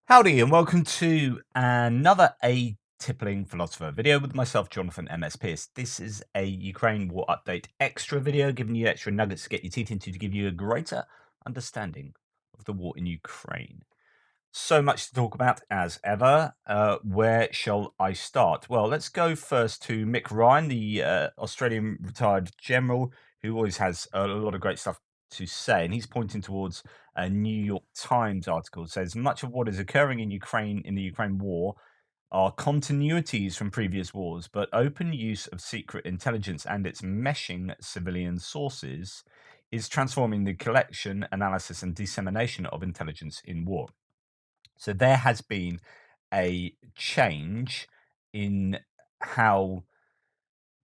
Howdy, and welcome to another A Tippling Philosopher video with myself, Jonathan MS Pierce. This is a Ukraine War Update extra video, giving you extra nuggets to get your teeth into to give you a greater understanding of the war in Ukraine. So much to talk about as ever. Where shall I start? Well, let's go first to Mick Ryan, the Australian retired general, who always has a lot of great stuff to say. And he's pointing towards a New York Times article. It says much of what is occurring in Ukraine in the Ukraine war are continuities from previous wars, but open use of secret intelligence and its meshing civilian sources is transforming the collection, analysis, and dissemination of intelligence in war. So there has been a change in how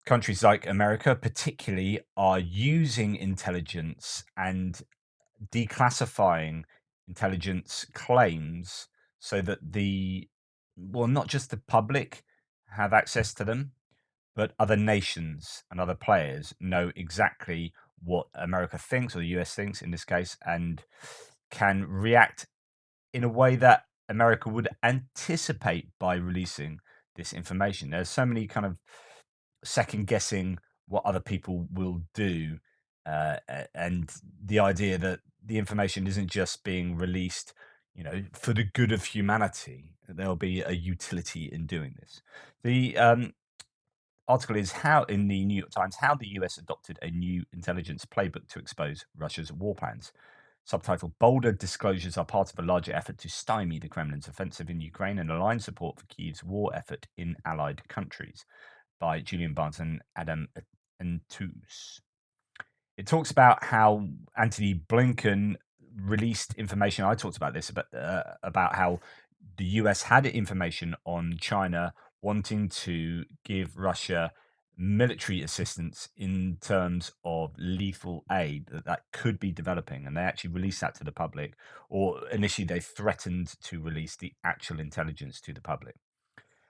countries like America, particularly, are using intelligence and declassifying intelligence claims so that not just the public have access to them, but other nations and other players know exactly what America thinks, or the US thinks in this case, and can react in a way that America would anticipate by releasing this information. There's so many kind of second guessing what other people will do, and the idea that the information isn't just being released, for the good of humanity. There'll be a utility in doing this. The article is how in the New York Times how the US adopted a new intelligence playbook to expose Russia's war plans. Subtitled Bolder Disclosures Are Part of a Larger Effort to Stymie the Kremlin's Offensive in Ukraine and Align Support for Kyiv's War Effort in Allied Countries by Julian Barnes and Adam Antus. It talks about how Antony Blinken released information. I talked about this about how the US had information on China wanting to give Russia military assistance in terms of lethal aid that could be developing, and they actually released that to the public, or initially they threatened to release the actual intelligence to the public.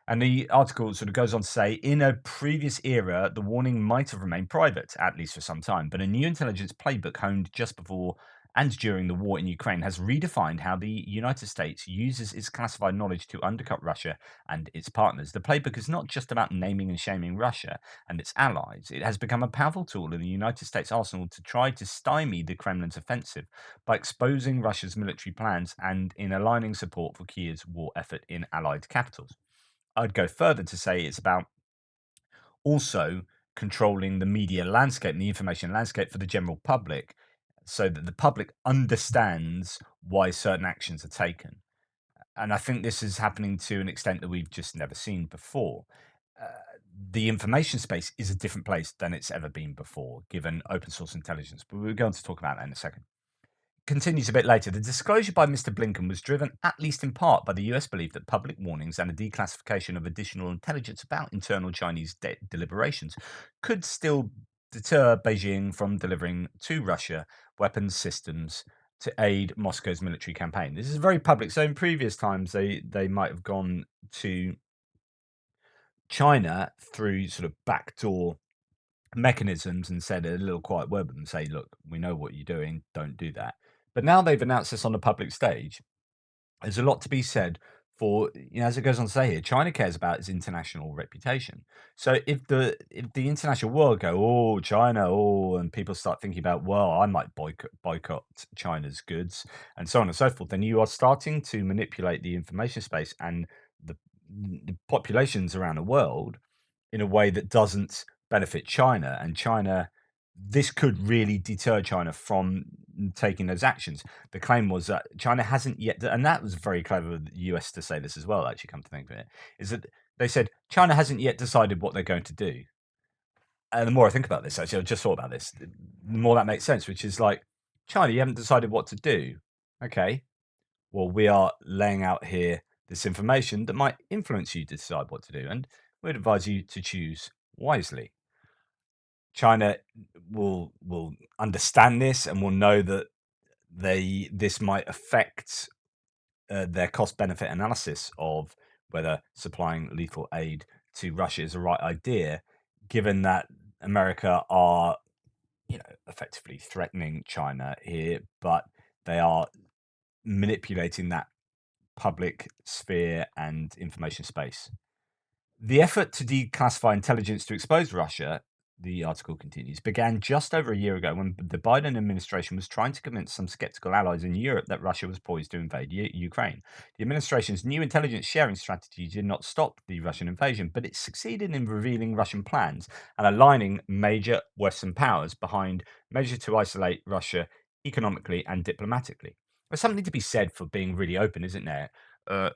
And the article sort of goes on to say, in a previous era, the warning might have remained private, at least for some time, but a new intelligence playbook honed just before and during the war in Ukraine has redefined how the United States uses its classified knowledge to undercut Russia and its partners. The playbook is not just about naming and shaming Russia and its allies. It has become a powerful tool in the United States arsenal to try to stymie the Kremlin's offensive by exposing Russia's military plans and in aligning support for Kiev's war effort in allied capitals. I'd go further to say it's about also controlling the media landscape and the information landscape for the general public so that the public understands why certain actions are taken. And I think this is happening to an extent that we've just never seen before. Uh, the information space is a different place than it's ever been before, given open source intelligence. But we're going to talk about that in a second. Continues a bit later. The disclosure by Mr. Blinken was driven, at least in part, by the US belief that public warnings and a declassification of additional intelligence about internal Chinese deliberations could still deter Beijing from delivering to Russia weapons systems to aid Moscow's military campaign. This is very public. So in previous times, they might have gone to China through sort of backdoor mechanisms and said a little quiet word with them, say, look, we know what you're doing, don't do that. But now they've announced this on the public stage. There's a lot to be said for, as it goes on to say here, China cares about its international reputation. So if the international world go, oh, China, oh, and people start thinking about, well, I might boycott China's goods and so on and so forth, then you are starting to manipulate the information space and the, the populations around the world in a way that doesn't benefit China. And China, this could really deter China from taking those actions. The claim was that China hasn't yet, and that was very clever of the US to say this as well, actually, come to think of it, is that they said China hasn't yet decided what they're going to do. And the more I think about this, actually, I just thought about this, the more that makes sense, which is like, China, you haven't decided what to do. Okay, well, we are laying out here this information that might influence you to decide what to do. And we'd advise you to choose wisely. China will understand this and will know that this might affect their cost benefit analysis of whether supplying lethal aid to Russia is the right idea, given that America are effectively threatening China here, but they are manipulating that public sphere and information space. The effort to declassify intelligence to expose Russia, the article continues, began just over a year ago when the Biden administration was trying to convince some skeptical allies in Europe that Russia was poised to invade Ukraine. The administration's new intelligence sharing strategy did not stop the Russian invasion, but it succeeded in revealing Russian plans and aligning major Western powers behind measures to isolate Russia economically and diplomatically. There's something to be said for being really open, isn't there? Uh,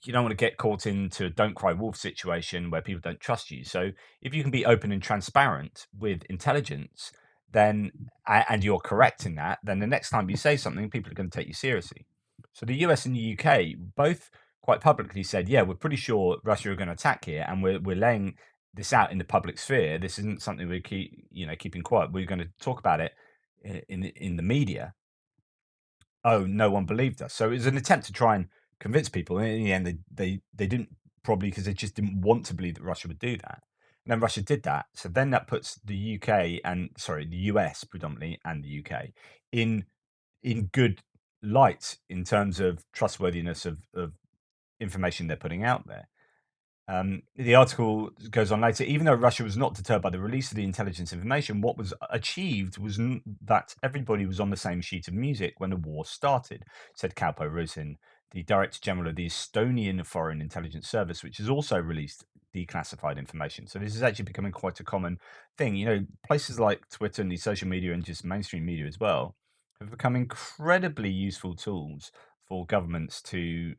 you don't want to get caught into a don't cry wolf situation where people don't trust you. So if you can be open and transparent with intelligence, then and you're correct in that, then the next time you say something, people are going to take you seriously. So the US and the UK both quite publicly said, yeah, we're pretty sure Russia are going to attack here, and we're laying this out in the public sphere. This isn't something we keeping quiet. We're going to talk about it in the media. Oh, no one believed us. So it was an attempt to try and convince people. And in the end, they didn't, probably because they just didn't want to believe that Russia would do that. And then Russia did that. So then that puts the UK and sorry, the US predominantly and the UK in good light in terms of trustworthiness of information they're putting out there. The article goes on later. Even though Russia was not deterred by the release of the intelligence information, what was achieved was that everybody was on the same sheet of music when the war started, said Kaupo Rusin, the Director General of the Estonian Foreign Intelligence Service, which has also released declassified information. So this is actually becoming quite a common thing. You know, places like Twitter and the social media and just mainstream media as well have become incredibly useful tools for governments to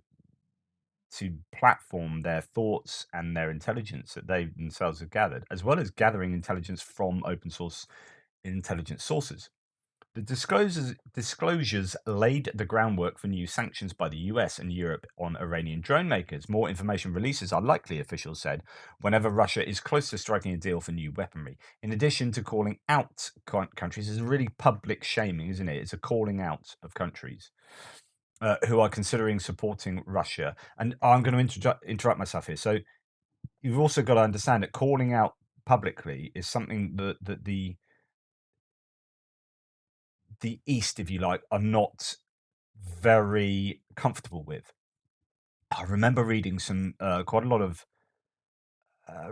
platform their thoughts and their intelligence that they themselves have gathered, as well as gathering intelligence from open source intelligence sources. The disclosures laid the groundwork for new sanctions by the US and Europe on Iranian drone makers. More information releases are likely, officials said, whenever Russia is close to striking a deal for new weaponry. In addition to calling out countries, it's really public shaming, isn't it? It's a calling out of countries who are considering supporting Russia. And I'm going to interrupt myself here. So you've also got to understand that calling out publicly is something that the East, if you like, are not very comfortable with. I remember reading some quite a lot of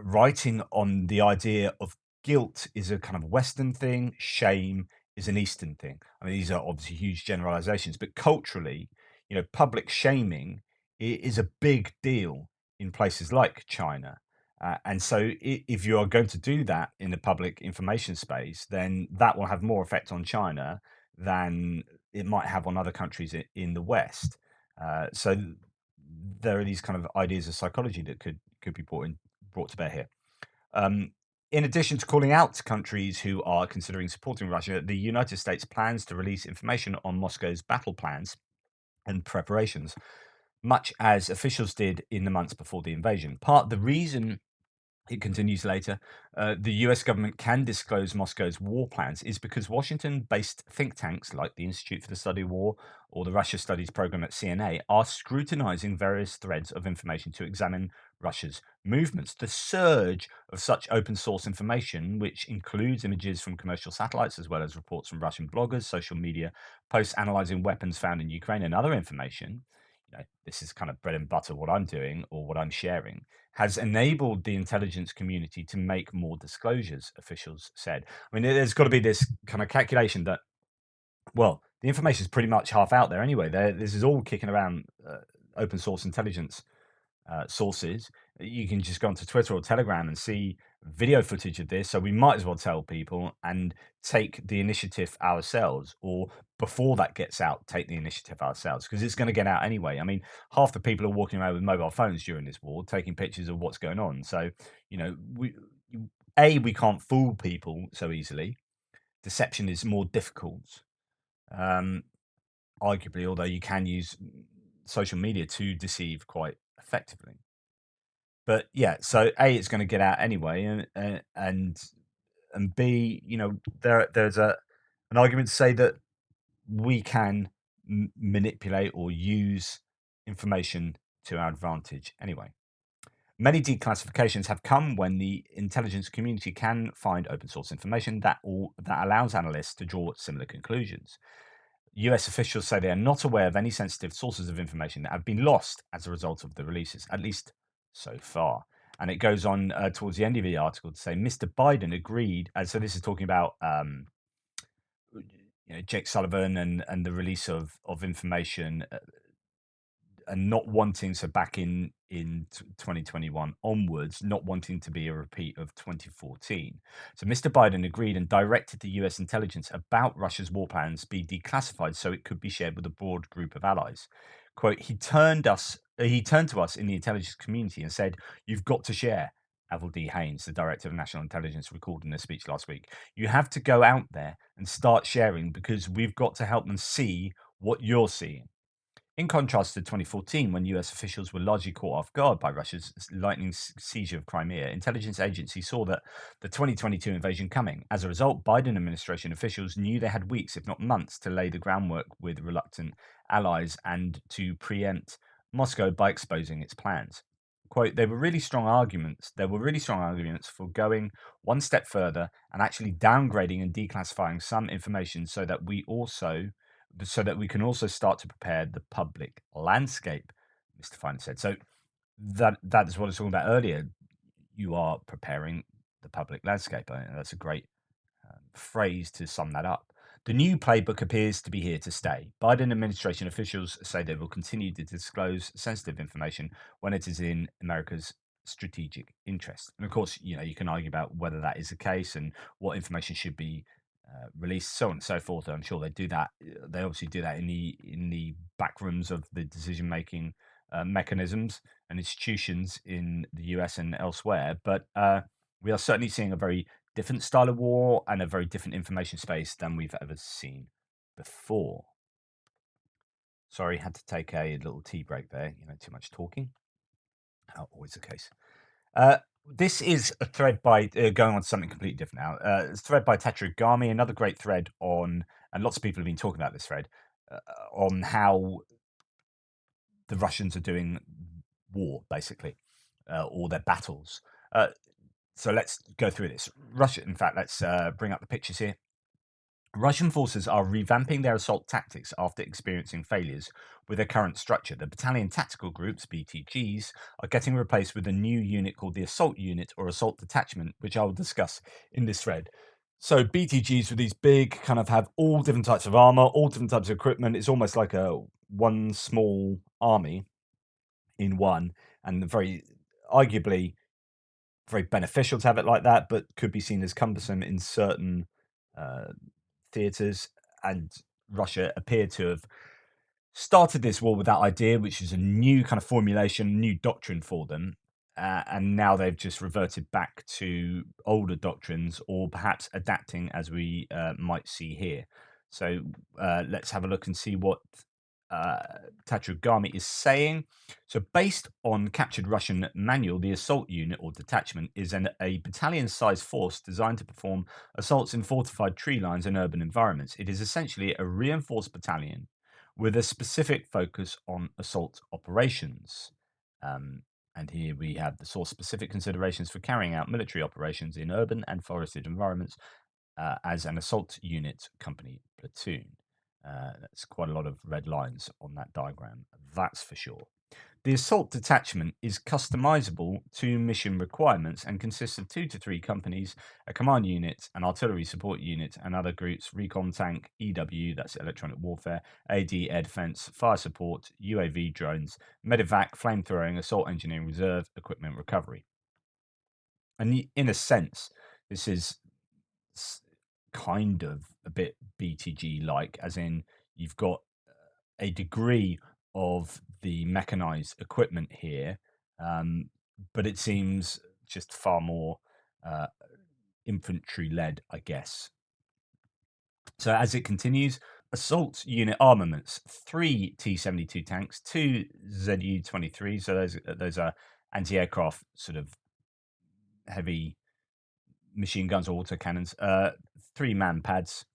writing on the idea of guilt is a kind of Western thing, shame is an Eastern thing. I mean, these are obviously huge generalizations, but culturally, you know, public shaming is a big deal in places like China. And so, if you are going to do that in the public information space, then that will have more effect on China than it might have on other countries in the West. So, there are these kind of ideas of psychology that could be brought to bear here. Um, in addition to calling out countries who are considering supporting Russia, the United States plans to release information on Moscow's battle plans and preparations, much as officials did in the months before the invasion. Part of the reason, it continues later, the US government can disclose Moscow's war plans is because Washington based think tanks like the Institute for the Study of War or the Russia Studies program at CNA are scrutinizing various threads of information to examine Russia's movements. The surge of such open source information, which includes images from commercial satellites as well as reports from Russian bloggers, social media posts analyzing weapons found in Ukraine and other information, you know, this is kind of bread and butter what I'm doing or what I'm sharing, has enabled the intelligence community to make more disclosures, officials said. I mean, there's got to be this kind of calculation that, well, the information is pretty much half out there anyway. This is all kicking around open source intelligence sources. You can just go onto Twitter or Telegram and see video footage of this. So we might as well tell people and take the initiative ourselves, or before that gets out, take the initiative ourselves because it's going to get out anyway. I mean, half the people are walking around with mobile phones during this war, taking pictures of what's going on. So, you know, we can't fool people so easily. Deception is more difficult. Um, Arguably, although you can use social media to deceive quite effectively. But yeah, so A, it's going to get out anyway, and B, you know, there's an argument to say that we can manipulate or use information to our advantage anyway. Many declassifications have come when the intelligence community can find open source information that allows analysts to draw similar conclusions. US officials say they are not aware of any sensitive sources of information that have been lost as a result of the releases, at least so far. And it goes on towards the end of the article to say Mr. Biden agreed. So this is talking about Jake Sullivan and the release of information and not wanting, so back in 2021 onwards, not wanting to be a repeat of 2014. So Mr. Biden agreed and directed the US intelligence about Russia's war plans be declassified so it could be shared with a broad group of allies. Quote, he turned to us in the intelligence community and said, "You've got to share." Avril D. Haines, the director of national intelligence, recalled in a speech last week. "You have to go out there and start sharing because we've got to help them see what you're seeing." In contrast to 2014, when US officials were largely caught off guard by Russia's lightning seizure of Crimea, intelligence agencies saw that the 2022 invasion coming. As a result, Biden administration officials knew they had weeks, if not months, to lay the groundwork with reluctant allies and to preempt Moscow by exposing its plans. Quote, there were really strong arguments for going one step further and actually downgrading and declassifying some information so that we can also start to prepare the public landscape, Mr. Fine said. So that is what I was talking about earlier. You are preparing the public landscape. That's a great phrase to sum that up. The new playbook appears to be here to stay. Biden administration officials say they will continue to disclose sensitive information when it is in America's strategic interest. And of course, you can argue about whether that is the case and what information should be released, so on and so forth. I'm sure they do that. They obviously do that in the back rooms of the decision making mechanisms and institutions in the US and elsewhere. But we are certainly seeing a very different style of war and a very different information space than we've ever seen before. Sorry, had to take a little tea break there. Too much talking. Always the case. This is a thread by going on to something completely different now. It's a thread by Tetragami, another great thread on, and lots of people have been talking about this thread on how the Russians are doing war, basically, or their battles. So let's go through this. Russia, in fact, let's bring up the pictures here. Russian forces are revamping their assault tactics after experiencing failures with their current structure. The battalion tactical groups, BTGs, are getting replaced with a new unit called the Assault Unit or Assault Detachment, which I will discuss in this thread. So BTGs were these big, kind of have all different types of armor, all different types of equipment. It's almost like a one small army in one, and very arguably very beneficial to have it like that, but could be seen as cumbersome in certain theaters. And Russia appeared to have started this war with that idea, which is a new kind of formulation, new doctrine for them. And now they've just reverted back to older doctrines or perhaps adapting as we might see here. So let's have a look and see what Tatrugami is saying. So, based on captured Russian manual, the assault unit or detachment is a battalion-sized force designed to perform assaults in fortified tree lines and urban environments. It is essentially a reinforced battalion with a specific focus on assault operations. And here we have the source-specific considerations for carrying out military operations in urban and forested environments as an assault unit company platoon. That's quite a lot of red lines on that diagram, that's for sure. The assault detachment is customizable to mission requirements and consists of 2 to 3 companies, a command unit, an artillery support unit, and other groups: recon tank, EW, that's electronic warfare, AD, air defense, fire support, UAV drones, medevac, flamethrowing, assault engineering reserve, equipment recovery. And in a sense, this is kind of a bit BTG like, as in you've got a degree of the mechanized equipment here, but it seems just far more infantry led, I guess. So as it continues, assault unit armaments: 3 T-72 tanks, 2 Zu-23. So those are anti-aircraft sort of heavy machine guns or autocannons. 3 man pads,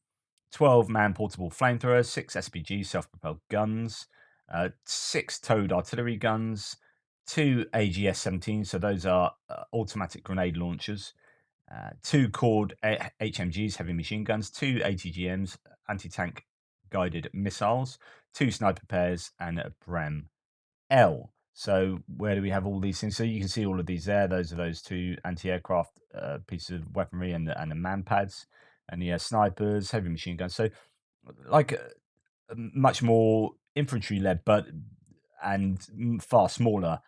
12 man portable flamethrowers, 6 SPGs, self propelled guns, 6 towed artillery guns, 2 AGS 17, so those are automatic grenade launchers, 2 cord HMGs, heavy machine guns, 2 ATGMs, anti tank guided missiles, 2 sniper pairs, and a Brem L. So where do we have all these things? So you can see all of these there. Those are those 2 anti-aircraft pieces of weaponry and the man pads, and the snipers, heavy machine guns. So like much more infantry led, but far smaller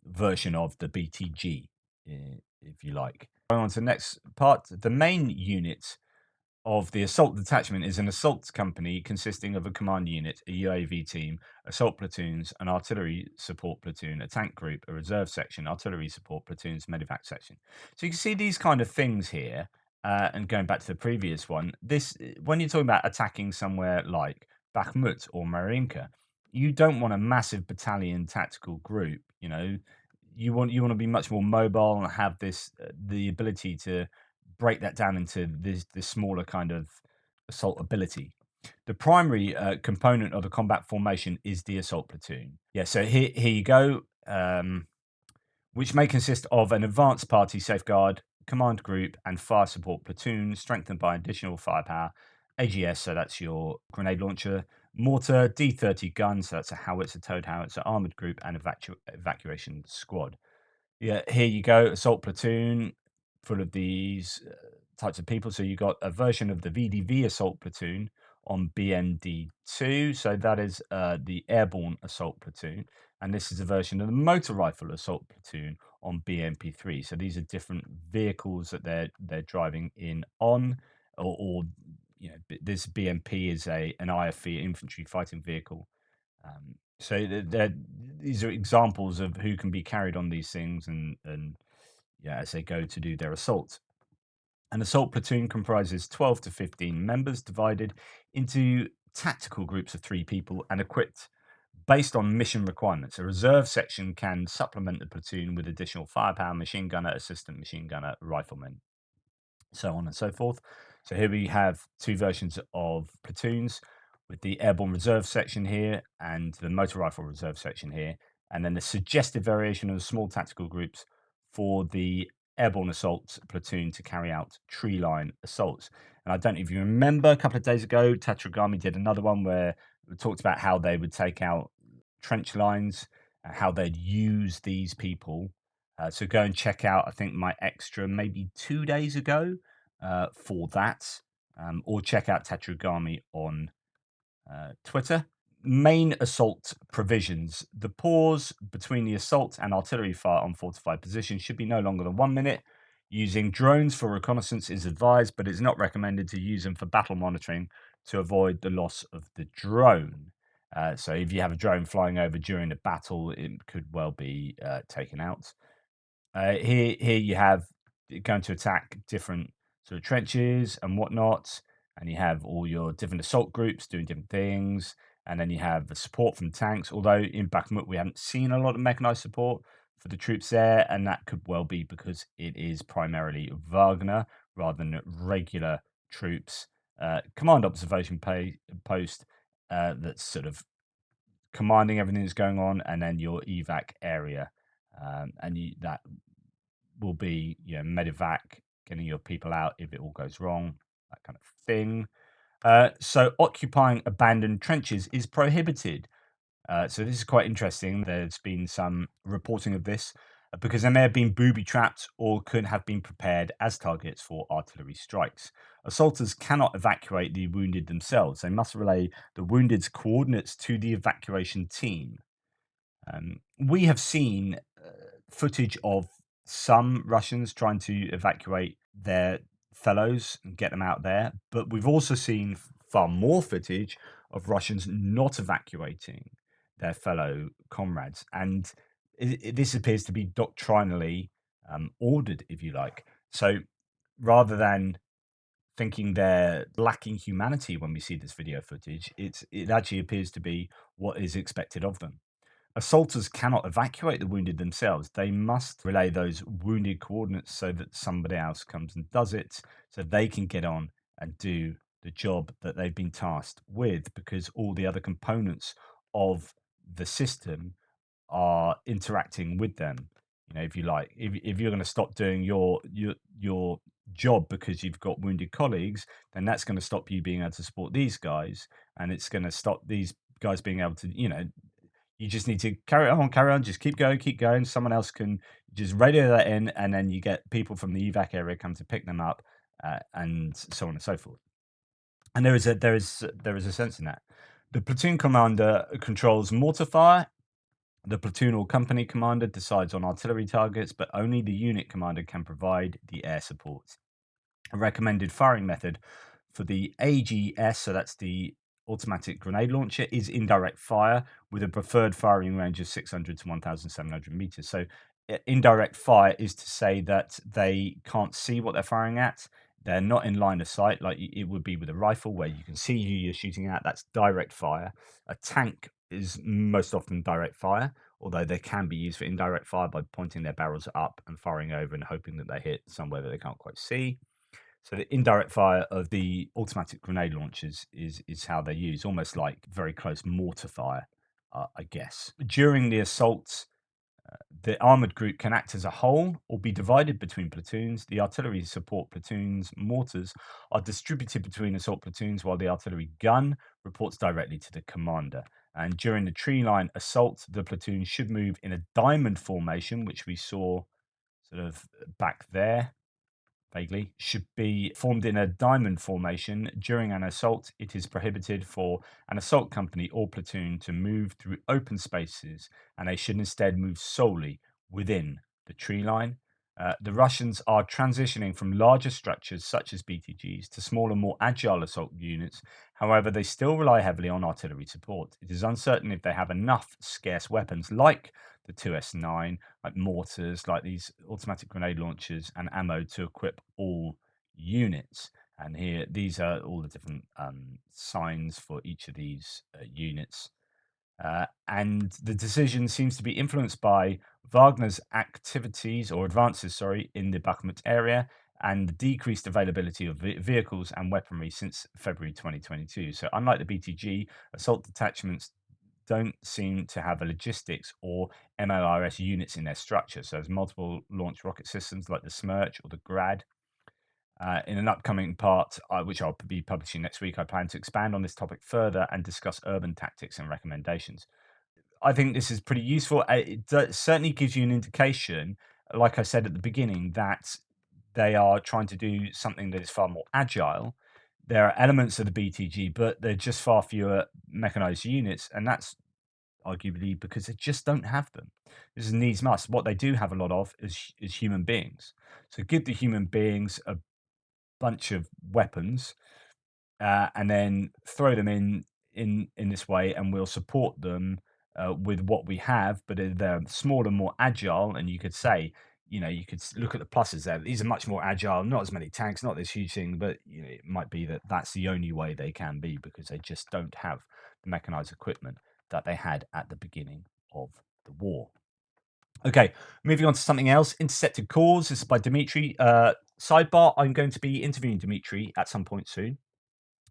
version of the BTG, if you like. Going on to the next part, the main unit of the assault detachment is an assault company consisting of a command unit, a UAV team, assault platoons, an artillery support platoon, a tank group, a reserve section, artillery support platoons, medevac section. So you can see these kind of things here. And going back to the previous one, this when you're talking about attacking somewhere like Bakhmut or Marinka, you don't want a massive battalion tactical group. You want to be much more mobile and have the ability to break that down into this smaller kind of assault ability. The primary component of the combat formation is the assault platoon. Yeah, so here you go, which may consist of an advanced party safeguard, command group, and fire support platoon, strengthened by additional firepower, AGS, so that's your grenade launcher, mortar, D30 gun, so that's a howitzer, towed howitzer, armored group, and evacuation squad. Yeah, here you go, assault platoon, full of these types of people. So you got a version of the VDV assault platoon on BND2. So that is the airborne assault platoon, and this is a version of the motor rifle assault platoon on BMP3. So these are different vehicles that they're driving in on, or this BMP is an IFV infantry fighting vehicle. So these are examples of who can be carried on these things, and yeah, as they go to do their assault. An assault platoon comprises 12 to 15 members, divided into tactical groups of 3 people and equipped based on mission requirements. A reserve section can supplement the platoon with additional firepower, machine gunner, assistant machine gunner, riflemen, so on and so forth. So here we have 2 versions of platoons, with the airborne reserve section here and the motor rifle reserve section here, and then the suggested variation of the small tactical groups for the airborne assault platoon to carry out tree line assaults. And I don't know if you remember, a couple of days ago, Tatragami did another one where we talked about how they would take out trench lines and how they'd use these people. So go and check out, I think, my extra maybe 2 days ago for that, or check out Tatrugami on Twitter. Main assault provisions. The pause between the assault and artillery fire on fortified positions should be no longer than 1 minute. Using drones for reconnaissance is advised, but it's not recommended to use them for battle monitoring to avoid the loss of the drone. So if you have a drone flying over during a battle, it could well be taken out. Here you have going to attack different sort of trenches and whatnot, and you have all your different assault groups doing different things, and then you have the support from tanks. Although in Bakhmut we haven't seen a lot of mechanized support for the troops there, and that could well be because it is primarily Wagner rather than regular troops. Command observation post that's sort of commanding everything that's going on, and then your evac area, that will be, medevac, getting your people out if it all goes wrong, that kind of thing. So occupying abandoned trenches is prohibited. So this is quite interesting. There's been some reporting of this because they may have been booby trapped or could have been prepared as targets for artillery strikes. Assaulters cannot evacuate the wounded themselves. They must relay the wounded's coordinates to the evacuation team. We have seen footage of some Russians trying to evacuate their fellows and get them out there, but we've also seen far more footage of Russians not evacuating their fellow comrades. And this appears to be doctrinally ordered, if you like. So rather than thinking they're lacking humanity when we see this video footage, it actually appears to be what is expected of them. Assaulters cannot evacuate the wounded themselves. They must relay those wounded coordinates so that somebody else comes and does it, so they can get on and do the job that they've been tasked with, because all the other components of the system are interacting with them. If you like, if you're going to stop doing your job because you've got wounded colleagues, then that's going to stop you being able to support these guys, and it's going to stop these guys being able to, you just need to carry on, just keep going. Someone else can just radio that in, and then you get people from the evac area come to pick them up, and so on and so forth. And there is a sense in that. The platoon commander controls mortar fire. The platoon or company commander decides on artillery targets, but only the unit commander can provide the air support. A recommended firing method for the AGS, so that's the automatic grenade launcher, is indirect fire with a preferred firing range of 600 to 1,700 meters. So, indirect fire is to say that they can't see what they're firing at. They're not in line of sight like it would be with a rifle, where you can see who you're shooting at. That's direct fire. A tank is most often direct fire, although they can be used for indirect fire by pointing their barrels up and firing over and hoping that they hit somewhere that they can't quite see. So the indirect fire of the automatic grenade launchers is how they're used, almost like very close mortar fire, I guess. During the assault, the armored group can act as a whole or be divided between platoons. The artillery support platoons' mortars are distributed between assault platoons, while the artillery gun reports directly to the commander. And during the tree line assault, the platoon should move in a diamond formation, which we saw sort of back there vaguely, should be formed in a diamond formation. During an assault, it is prohibited for an assault company or platoon to move through open spaces, and they should instead move solely within the tree line. The Russians are transitioning from larger structures such as BTGs to smaller, more agile assault units. However, they still rely heavily on artillery support. It is uncertain if they have enough scarce weapons like the 2S9, like mortars, like these automatic grenade launchers, and ammo to equip all units. And here, these are all the different signs for each of these units. And the decision seems to be influenced by Wagner's activities or advances, sorry, in the Bakhmut area and the decreased availability of vehicles and weaponry since February 2022. So, unlike the BTG, assault detachments don't seem to have a logistics or MLRS units in their structure. So, there's multiple launch rocket systems like the Smerch or the Grad. In an upcoming part, which I'll be publishing next week, I plan to expand on this topic further and discuss urban tactics and recommendations. I think this is pretty useful. It certainly gives you an indication, like I said at the beginning, that they are trying to do something that is far more agile. There are elements of the BTG, but they're just far fewer mechanized units, and that's arguably because they just don't have them. This is needs must. What they do have a lot of is human beings. So give the human beings a bunch of weapons, and then throw them in this way, and we'll support them with what we have. But they're smaller, more agile, and you could say, you could look at the pluses there. These are much more agile, not as many tanks, not this huge thing, but it might be that that's the only way they can be because they just don't have the mechanized equipment that they had at the beginning of the war. Okay, moving on to something else. Intercepted calls. This is by Dimitri. Sidebar: I'm going to be interviewing Dimitri at some point soon.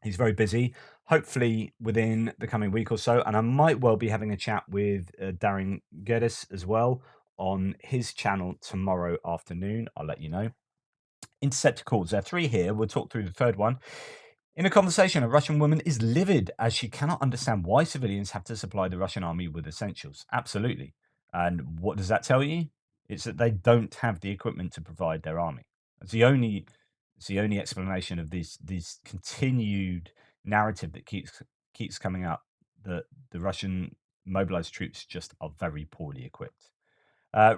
He's very busy, hopefully within the coming week or so. And I might well be having a chat with Darren Geddes as well on his channel tomorrow afternoon. I'll let you know. Intercepted calls. There are three here. We'll talk through the third one. In a conversation, a Russian woman is livid as she cannot understand why civilians have to supply the Russian army with essentials. Absolutely. And what does that tell you? It's that they don't have the equipment to provide their army. It's the only explanation of this continued narrative that keeps coming up, that the Russian mobilized troops just are very poorly equipped.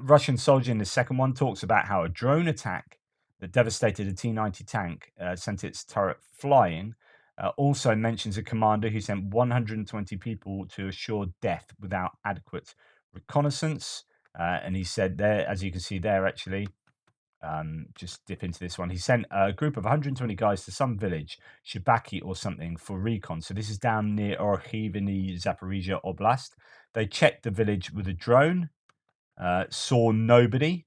Russian soldier in the second one talks about how a drone attack that devastated a T-90 tank sent its turret flying. Also mentions a commander who sent 120 people to assure death without adequate reconnaissance. And he said there, as you can see there, actually, just dip into this one. He sent a group of 120 guys to some village, Shibaki or something, for recon. So this is down near Orkhiv in the Zaporizhia Oblast. They checked the village with a drone, saw nobody.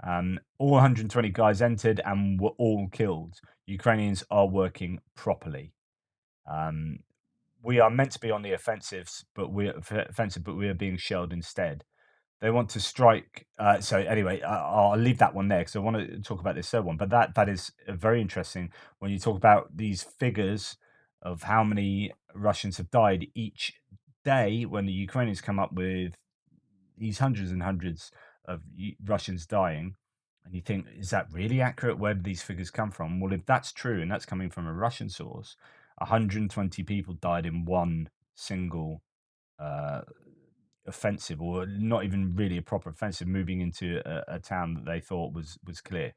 All 120 guys entered and were all killed. Ukrainians are working properly. We are meant to be on the offensives, but we are being shelled instead. They want to strike. So anyway, I'll leave that one there because I want to talk about this third one. But that is very interesting when you talk about these figures of how many Russians have died each day when the Ukrainians come up with these hundreds and hundreds of Russians dying. And you think, is that really accurate? Where do these figures come from? Well, if that's true, and that's coming from a Russian source, 120 people died in one single uh, offensive, or not even really a proper offensive, moving into a town that they thought was clear.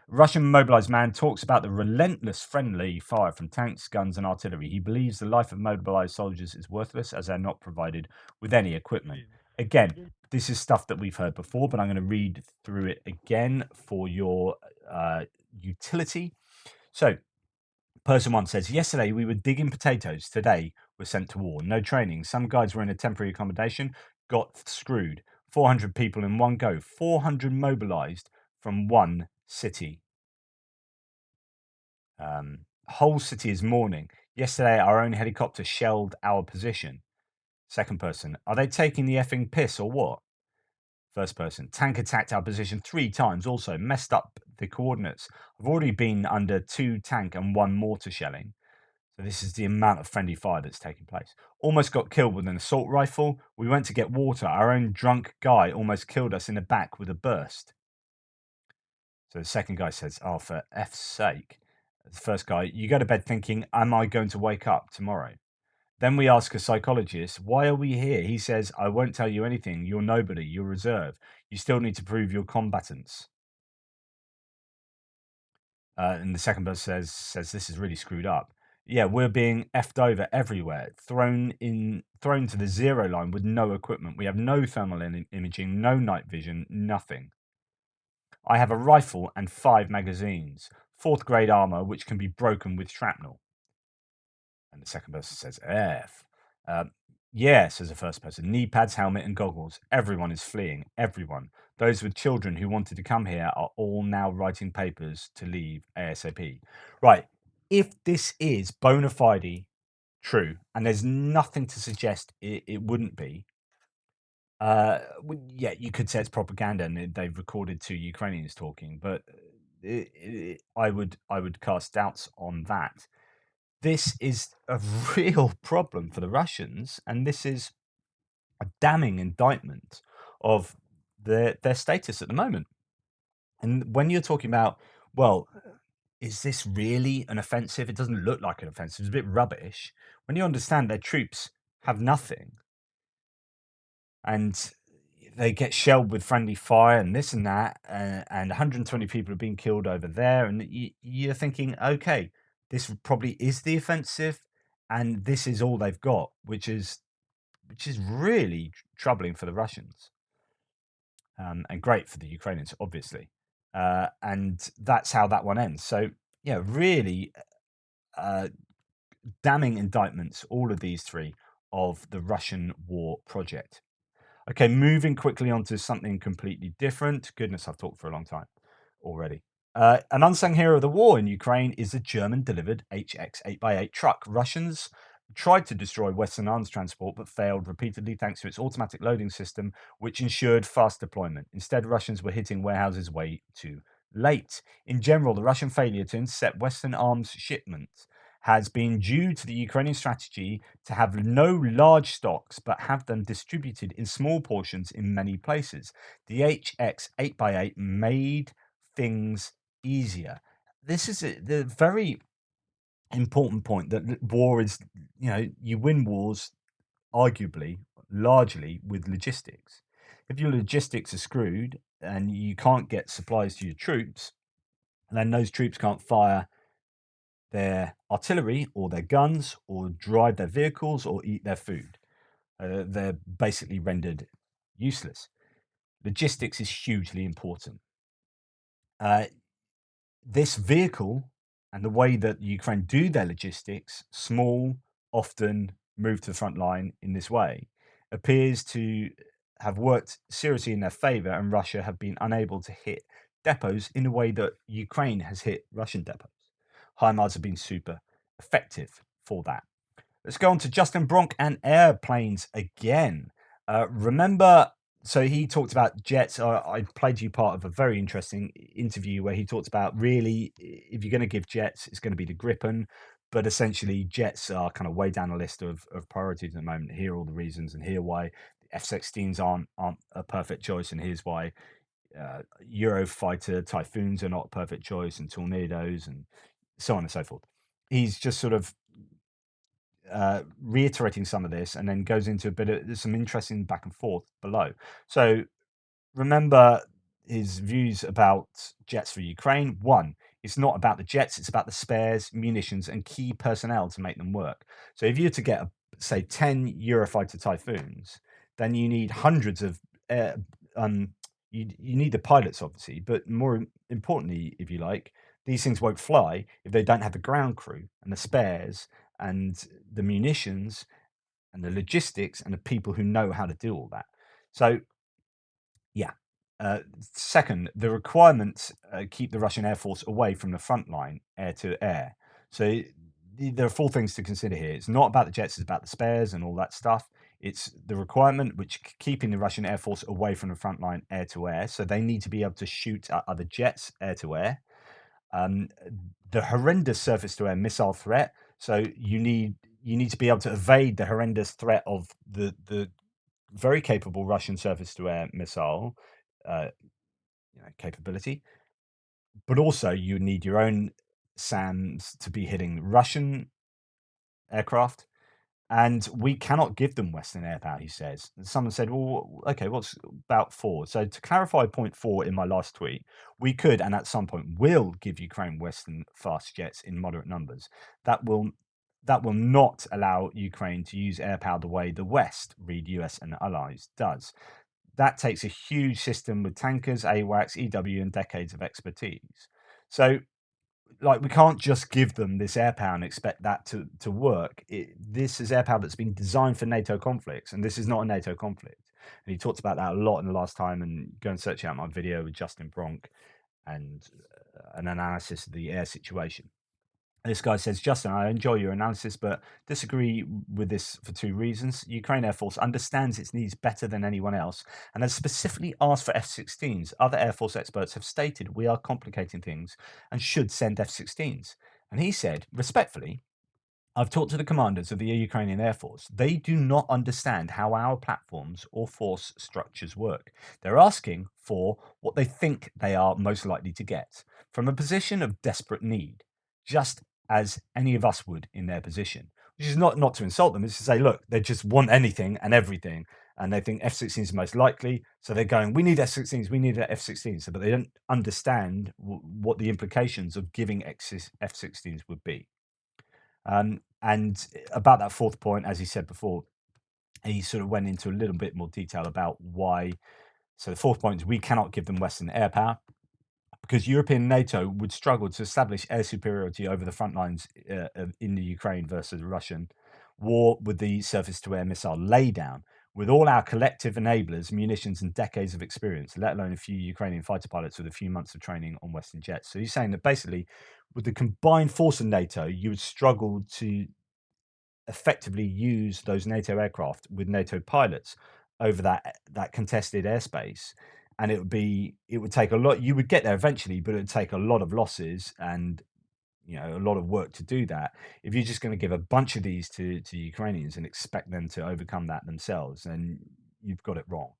Russian mobilized man talks about the relentless friendly fire from tanks, guns, and artillery. He believes the life of mobilized soldiers is worthless as they're not provided with any equipment. Again, this is stuff that we've heard before, but I'm going to read through it again for your utility. So, person one says, yesterday we were digging potatoes. Today we're sent to war. No training. Some guys were in a temporary accommodation, got screwed. 400 people in one go. 400 mobilized from one city. Whole city is mourning. Yesterday, our own helicopter shelled our position. Second person, are they taking the effing piss or what? First person, tank attacked our position 3 times, also messed up the coordinates. I've already been under 2 tank and 1 mortar shelling. So this is the amount of friendly fire that's taking place. Almost got killed with an assault rifle. We went to get water. Our own drunk guy almost killed us in the back with a burst. So the second guy says, oh, for F's sake. The first guy, you go to bed thinking, am I going to wake up tomorrow? Then we ask a psychologist, why are we here? He says, I won't tell you anything. You're nobody. You're reserve. You still need to prove your combatants. And the second person says this is really screwed up. Yeah, we're being effed over everywhere, thrown to the zero line with no equipment. We have no thermal imaging, no night vision, nothing. I have a rifle and 5 magazines, 4th grade armor, which can be broken with shrapnel. And the second person says, F. Yeah, says the first person. Knee pads, helmet, and goggles. Everyone is fleeing. Everyone. Those with children who wanted to come here are all now writing papers to leave ASAP. Right. If this is bona fide true, and there's nothing to suggest it wouldn't be, yeah, you could say it's propaganda and they've recorded 2 Ukrainians talking, but I would cast doubts on that. This is a real problem for the Russians, and this is a damning indictment of their status at the moment. And when you're talking about, well, is this really an offensive? It doesn't look like an offensive. It's a bit rubbish. When you understand their troops have nothing, and they get shelled with friendly fire and this and that, and 120 people have been killed over there, and you're thinking, okay, this probably is the offensive, and this is all they've got, which is really troubling for the Russians, and great for the Ukrainians, obviously, and that's how that one ends. So yeah, really damning indictments, all of these 3 of the Russian war project. Okay, moving quickly on to something completely different. Goodness, I've talked for a long time already. An unsung hero of the war in Ukraine is the German-delivered HX 8x8 truck. Russians tried to destroy Western arms transport, but failed repeatedly thanks to its automatic loading system, which ensured fast deployment. Instead, Russians were hitting warehouses way too late. In general, the Russian failure to intercept Western arms shipments has been due to the Ukrainian strategy to have no large stocks, but have them distributed in small portions in many places. The HX 8x8 made things easier. This is the very important point that war is, you win wars arguably largely with logistics. If your logistics are screwed and you can't get supplies to your troops, and then those troops can't fire their artillery or their guns or drive their vehicles or eat their food. They're basically rendered useless. Logistics is hugely important. This vehicle and the way that Ukraine do their logistics, small, often move to the front line in this way, appears to have worked seriously in their favor, and Russia have been unable to hit depots in the way that Ukraine has hit Russian depots. HIMARS have been super effective for that. Let's go on to Justin Bronk and airplanes again. Remember, so he talked about jets. I played you part of a very interesting interview where he talked about, really, if you're going to give jets, it's going to be the Gripen. but essentially jets are kind of way down the list of priorities at the moment. Here are all the reasons, and here why F-16s aren't a perfect choice, and here's why Eurofighter Typhoons are not a perfect choice, and Tornadoes, and so on and so forth. He's just sort of reiterating some of this, and then goes into a bit of there's some interesting back and forth below. So remember his views about jets for Ukraine. One, it's not about the jets, it's about the spares, munitions, and key personnel to make them work. So if you were to get, say, 10 Eurofighter Typhoons, then you need hundreds of, uh, um, you need the pilots, obviously, but more importantly, if you like, these things won't fly if they don't have the ground crew and the spares and the munitions and the logistics and the people who know how to do all that. So yeah. Second, the requirements keep the Russian Air Force away from the front line, air to air. So there are four things to consider here. It's not about the jets, it's about the spares and all that stuff. It's the requirement which keeping the Russian Air Force away from the front line, air to air. So they need to be able to shoot at other jets, air to air. Um, the horrendous surface to air missile threat. So you need to be able to evade the horrendous threat of the very capable Russian surface to air missile uh, capability, but also you need your own SAMs to be hitting Russian aircraft, and we cannot give them Western air power, he says. And someone said, well, okay, what's about four? So to clarify point four in my last tweet, we could, and at some point will give Ukraine Western fast jets in moderate numbers. That will that will not allow Ukraine to use air power the way the West, read US and allies, does. That takes a huge system with tankers, AWACS, EW, and decades of expertise. So, like, we can't just give them this air power and expect that to work. This is air power that's been designed for NATO conflicts, and this is not a NATO conflict. And he talked about that a lot in the last time. And go and search out my video with Justin Bronk and an analysis of the air situation. This guy says, Justin, I enjoy your analysis, but disagree with this for two reasons. Ukraine Air Force understands its needs better than anyone else and has specifically asked for F 16s. Other Air Force experts have stated we are complicating things and should send F 16s. And he said, respectfully, I've talked to the commanders of the Ukrainian Air Force. They do not understand how our platforms or force structures work. They're asking for what they think they are most likely to get from a position of desperate need, just as any of us would in their position. Which is not to insult them, it's to say, look, they just want anything and everything, and they think F-16s are most likely. So they're going, we need F-16s, we need F-16s, but they don't understand what the implications of giving F-16s would be. And about that fourth point, as he said before, he sort of went into a little bit more detail about why. So the fourth point is we cannot give them Western air power because European NATO would struggle to establish air superiority over the front lines in the Ukraine versus Russian war with the surface-to-air missile laydown. With all our collective enablers, munitions, and decades of experience, let alone a few Ukrainian fighter pilots with a few months of training on Western jets. So he's saying that basically, with the combined force of NATO, you would struggle to effectively use those NATO aircraft with NATO pilots over that contested airspace. And it would take a lot. You would get there eventually, but it would take a lot of losses and a lot of work to do that. If you're just going to give a bunch of these to Ukrainians and expect them to overcome that themselves, then you've got it wrong.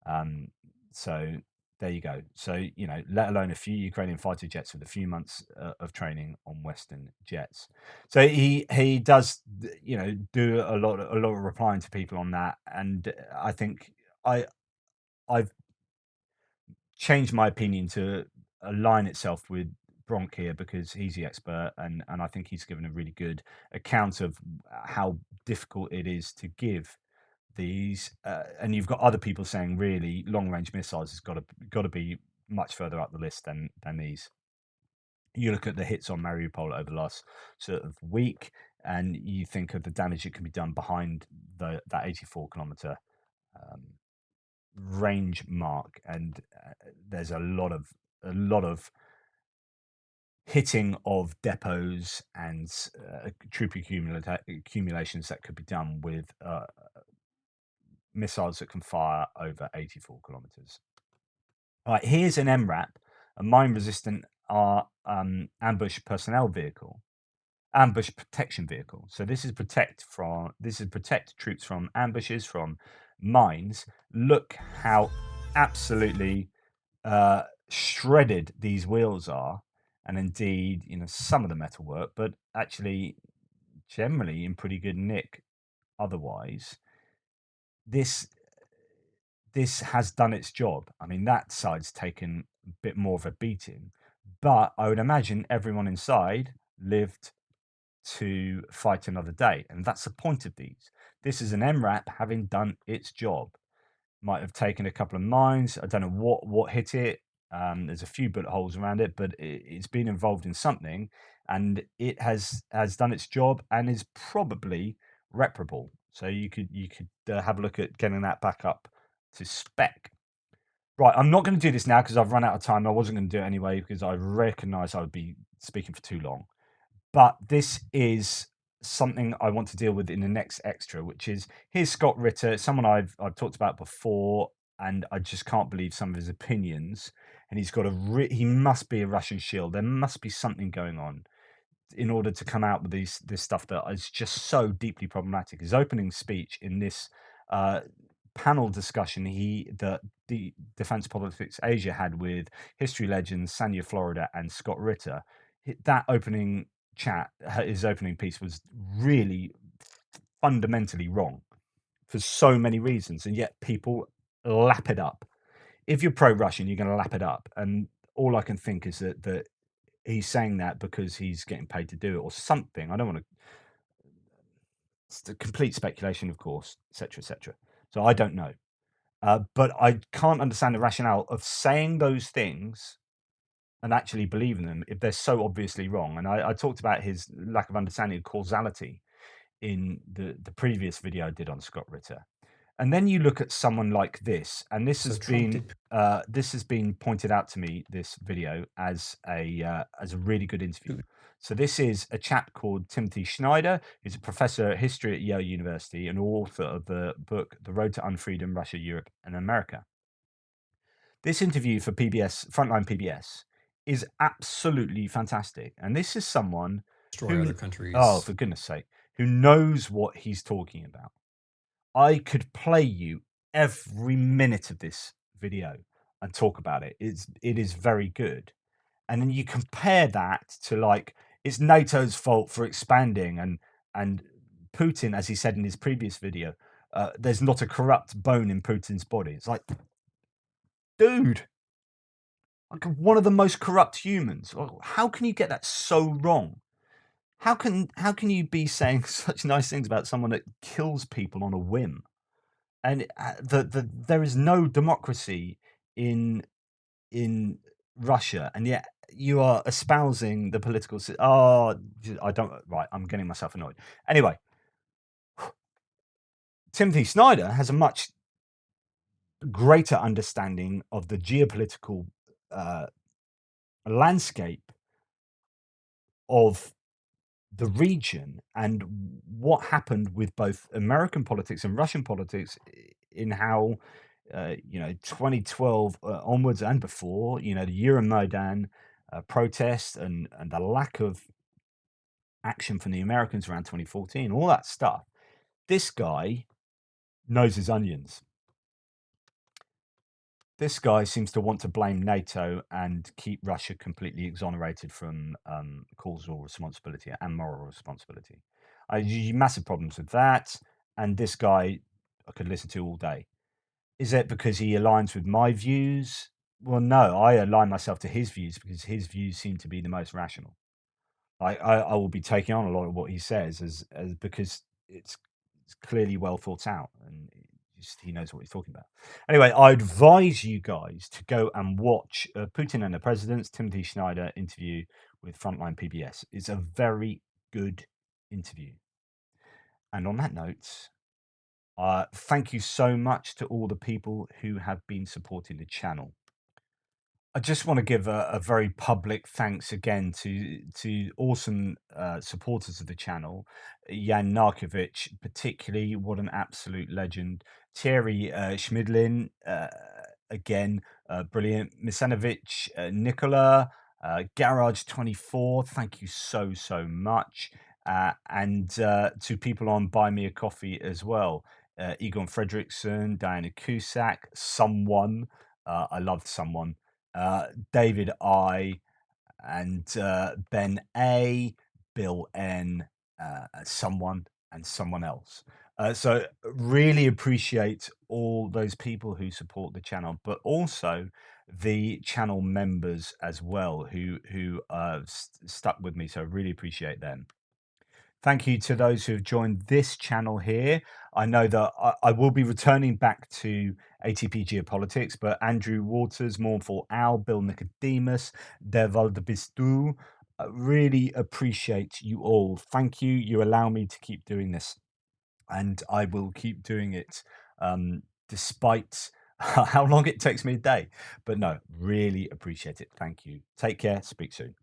Um, so there you go. So let alone a few Ukrainian fighter jets with a few months of training on Western jets. So he does do a lot of replying to people on that, and I think I've changed my opinion to align itself with Bronk here because he's the expert, and I think he's given a really good account of how difficult it is to give these, and you've got other people saying really long range missiles has got to be much further up the list than these. You look at the hits on Mariupol over the last sort of week, and you think of the damage that can be done behind that 84-kilometer um, range mark, and there's a lot of hitting of depots and troop accumulations that could be done with missiles that can fire over 84 kilometers. All right, here's an MRAP, a mine resistant ambush personnel vehicle. ambush protection vehicle. So this is protect troops from ambushes, from mines. Look how absolutely shredded these wheels are, and indeed, some of the metal work, but actually generally in pretty good nick otherwise. This has done its job. I mean, that side's taken a bit more of a beating, but I would imagine everyone inside lived to fight another day, and that's the point of these. This is an MRAP having done its job. Might have taken a couple of mines. I don't know what hit it. There's a few bullet holes around it, but it's been involved in something, and it has done its job and is probably reparable. So you could have a look at getting that back up to spec. Right, I'm not going to do this now because I've run out of time. I wasn't going to do it anyway because I recognise I would be speaking for too long. But this is something I want to deal with in the next extra, which is here's Scott Ritter, someone I've talked about before, and I just can't believe some of his opinions. And he's got he must be a Russian shield. There must be something going on in order to come out with this stuff that is just so deeply problematic. His opening speech in this uh, panel discussion that the Defense Politics Asia had with history legends Sanya Florida and Scott Ritter, that opening chat, his opening piece was really fundamentally wrong for so many reasons, and yet people lap it up. If you're pro-Russian, you're going to lap it up, and all I can think is that he's saying that because he's getting paid to do it or something. I don't want to. It's a complete speculation, of course, etc., etc. So I don't know, but I can't understand the rationale of saying those things and actually believing them if they're so obviously wrong. And I talked about his lack of understanding of causality in the previous video I did on Scott Ritter. And then you look at someone like this, and this has been pointed out to me, this video, as a really good interview. So this is a chap called Timothy Schneider, who's a professor of history at Yale University and author of the book The Road to Unfreedom, Russia, Europe, and America. This interview for PBS, Frontline PBS, is absolutely fantastic. And this is someone other countries. oh, for goodness sake, who knows what he's talking about. I could play you every minute of this video and talk about it. It is very good. And then you compare that to, like, it's NATO's fault for expanding, and Putin, as he said in his previous video, there's not a corrupt bone in Putin's body. It's like, dude, like one of the most corrupt humans. How can you get that so wrong? How can you be saying such nice things about someone that kills people on a whim? And there is no democracy in Russia, and yet you are espousing the political. Oh, I don't. Right, I'm getting myself annoyed. Anyway, Timothy Snyder has a much greater understanding of the geopolitical landscape of the region and what happened with both American politics and Russian politics in how 2012 onwards and before, the Euromaidan protest and the lack of action from the Americans around 2014, all that stuff. This guy knows his onions. This guy seems to want to blame NATO and keep Russia completely exonerated from causal responsibility and moral responsibility. Massive problems with that. And this guy I could listen to all day. Is it because he aligns with my views? Well, no, I align myself to his views because his views seem to be the most rational. I will be taking on a lot of what he says as because it's clearly well thought out, and he knows what he's talking about. Anyway, I advise you guys to go and watch Putin and the President's Timothy Schneider interview with Frontline PBS. It's a very good interview. And on that note, thank you so much to all the people who have been supporting the channel. I just want to give a very public thanks again to awesome supporters of the channel. Jan Narkovic, particularly, what an absolute legend. Thierry Schmidlin, again, brilliant. Misanovic, Nicola, Garage 24, thank you so much. And to people on Buy Me a Coffee as well. Egon Fredrickson, Diana Cusack, Someone. I loved Someone. David I, and Ben A, Bill N, Someone, and someone else. So really appreciate all those people who support the channel, but also the channel members as well who stuck with me. So really appreciate them. Thank you to those who have joined this channel here. I know that I will be returning back to ATP Geopolitics, but Andrew Waters, Mournful Owl, Bill Nicodemus, Deval de Bistou, really appreciate you all. Thank you. You allow me to keep doing this, and I will keep doing it despite how long it takes me a day. But no, really appreciate it. Thank you. Take care. Speak soon.